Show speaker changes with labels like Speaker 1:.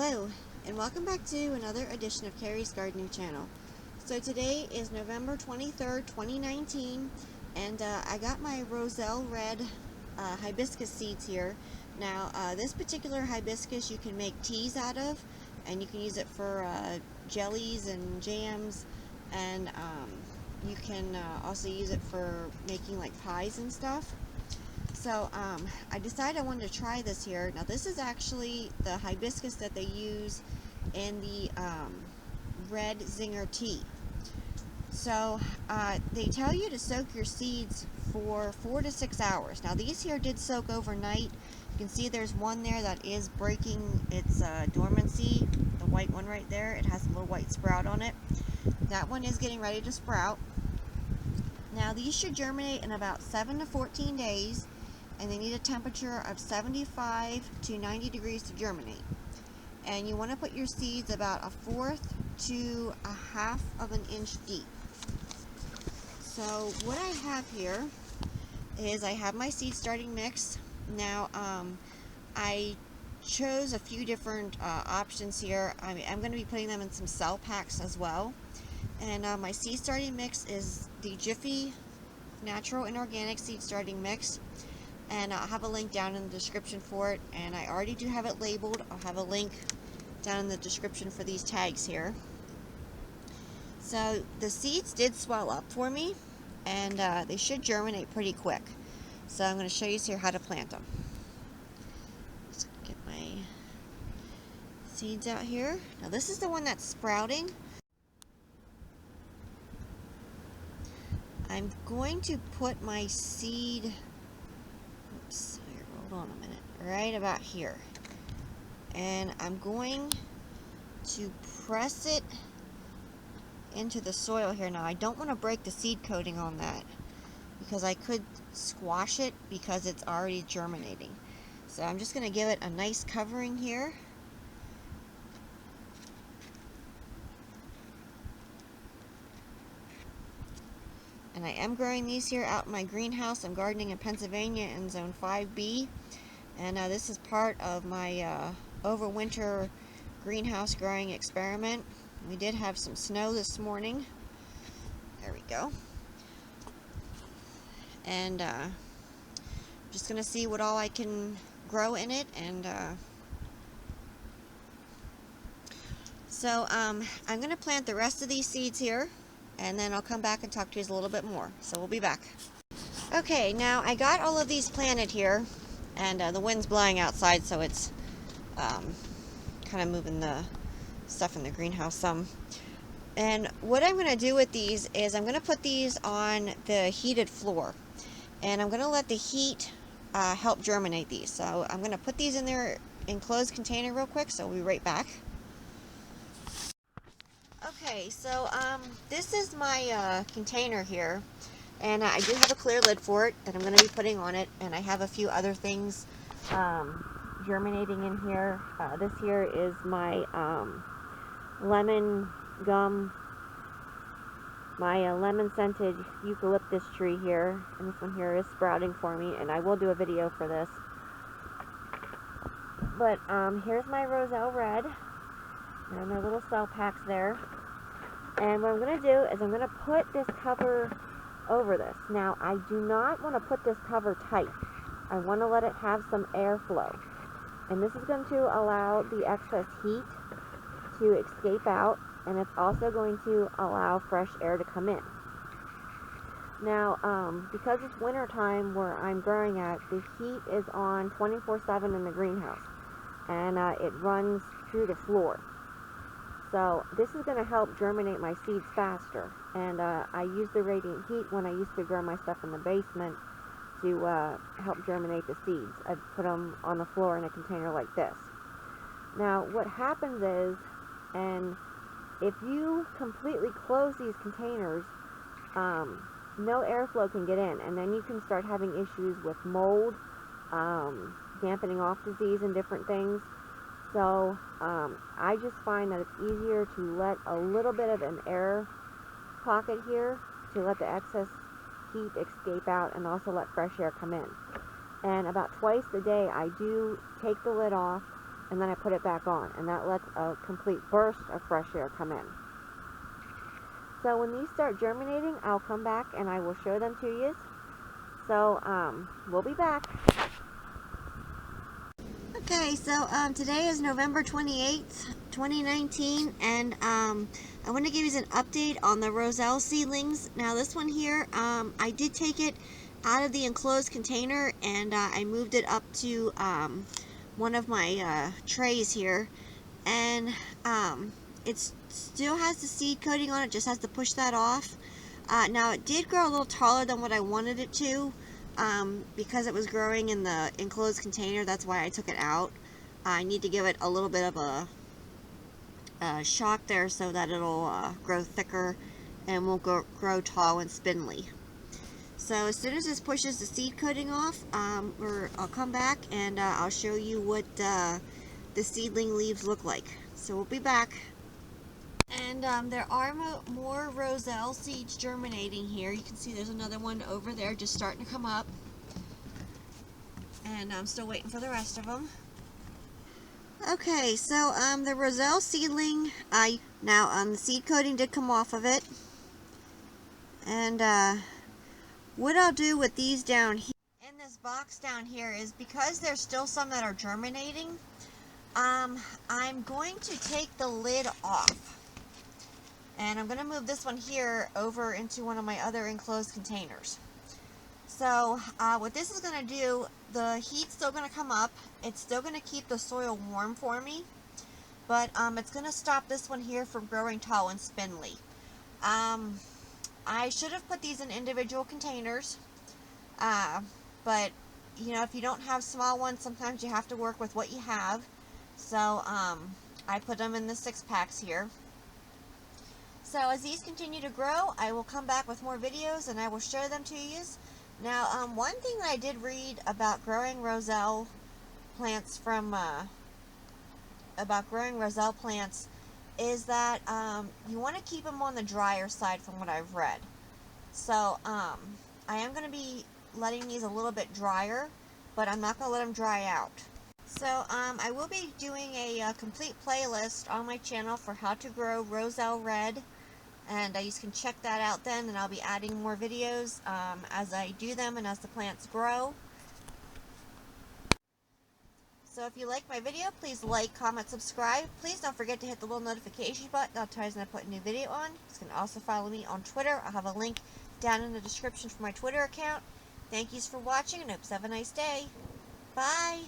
Speaker 1: Hello, and welcome back to another edition of Carrie's Gardening Channel. So today is November 23rd, 2019, and I got my Roselle red hibiscus seeds here. Now, this particular hibiscus you can make teas out of, and you can use it for jellies and jams, and you can also use it for making like pies and stuff. So I decided I wanted to try this here. Now this is actually the hibiscus that they use in the red zinger tea. So they tell you to soak your seeds for 4 to 6 hours. Now these here did soak overnight. You can see there's one there that is breaking its dormancy, the white one right there. It has a little white sprout on it. That one is getting ready to sprout. Now these should germinate in about 7 to 14 days. And they need a temperature of 75 to 90 degrees to germinate. And you want to put your seeds about 1/4 to 1/2 of an inch deep. So what I have here is I have my seed starting mix. Now I chose a few different options here. I'm going to be putting them in some cell packs as well. And my seed starting mix is the Jiffy Natural and Organic Seed Starting Mix. And I'll have a link down in the description for it, and I already do have it labeled. I'll have a link down in the description for these tags here. So the seeds did swell up for me, and they should germinate pretty quick. So I'm going to show you here how to plant them. Let's get my seeds out here. Now this is the one that's sprouting. I'm going to put my seed, hold on a minute, right about here, and I'm going to press it into the soil here. Now I don't want to break the seed coating on that because I could squash it because it's already germinating. So I'm just going to give it a nice covering here. And I am growing these here out in my greenhouse. I'm gardening in Pennsylvania in Zone 5B. And this is part of my overwinter greenhouse growing experiment. We did have some snow this morning. There we go. And I'm just going to see what all I can grow in it. And so I'm going to plant the rest of these seeds here. And then I'll come back and talk to you a little bit more. So we'll be back. Okay, now I got all of these planted here, and the wind's blowing outside, so it's kind of moving the stuff in the greenhouse some. And what I'm going to do with these is I'm going to put these on the heated floor, and I'm going to let the heat help germinate these. So I'm going to put these in their enclosed container real quick, so we'll be right back. Okay, so this is my container here, and I do have a clear lid for it that I'm going to be putting on it, and I have a few other things germinating in here. This here is my lemon gum, my lemon scented eucalyptus tree here, and this one here is sprouting for me, and I will do a video for this. But here's my Roselle red. And my little cell packs there. And what I'm going to do is I'm going to put this cover over this. Now, I do not want to put this cover tight. I want to let it have some airflow. And this is going to allow the excess heat to escape out. And it's also going to allow fresh air to come in. Now, because it's winter time where I'm growing at, the heat is on 24/7 in the greenhouse. And it runs through the floor. So this is going to help germinate my seeds faster, and I use the radiant heat when I used to grow my stuff in the basement to help germinate the seeds. I put them on the floor in a container like this. Now what happens is, and if you completely close these containers, no airflow can get in, and then you can start having issues with mold, dampening off disease and different things. So I just find that it's easier to let a little bit of an air pocket here to let the excess heat escape out and also let fresh air come in. And about twice a day I do take the lid off and then I put it back on, and that lets a complete burst of fresh air come in. So when these start germinating, I'll come back and I will show them to you. So we'll be back. Okay, so today is November 28th, 2019, and I want to give you an update on the Roselle seedlings. Now this one here, I did take it out of the enclosed container, and I moved it up to one of my trays here, and it still has the seed coating on it, just has to push that off. Now it did grow a little taller than what I wanted it to, because it was growing in the enclosed container. That's why I took it out. I need to give it a little bit of a shock there so that it'll grow thicker and won't grow tall and spindly. So as soon as this pushes the seed coating off, I'll come back and I'll show you what the seedling leaves look like. So we'll be back. And there are more Roselle seeds germinating here. You can see there's another one over there just starting to come up. And I'm still waiting for the rest of them. Okay, so the Roselle seedling, the seed coating did come off of it. And what I'll do with these down here, in this box down here, is because there's still some that are germinating, I'm going to take the lid off. And I'm going to move this one here over into one of my other enclosed containers. So what this is going to do, the heat's still going to come up. It's still going to keep the soil warm for me. But it's going to stop this one here from growing tall and spindly. I should have put these in individual containers. But, you know, if you don't have small ones, sometimes you have to work with what you have. So I put them in the 6-packs here. So as these continue to grow, I will come back with more videos and I will show them to you. Now, one thing that I did read about growing Roselle plants is that you want to keep them on the drier side from what I've read. So I am going to be letting these a little bit drier, but I'm not going to let them dry out. So I will be doing a complete playlist on my channel for how to grow Roselle Red. And you can check that out then, and I'll be adding more videos as I do them and as the plants grow. So if you like my video, please like, comment, subscribe. Please don't forget to hit the little notification button. That'll tell you when I put a new video on. You can also follow me on Twitter. I'll have a link down in the description for my Twitter account. Thank you for watching, and hope you have a nice day. Bye!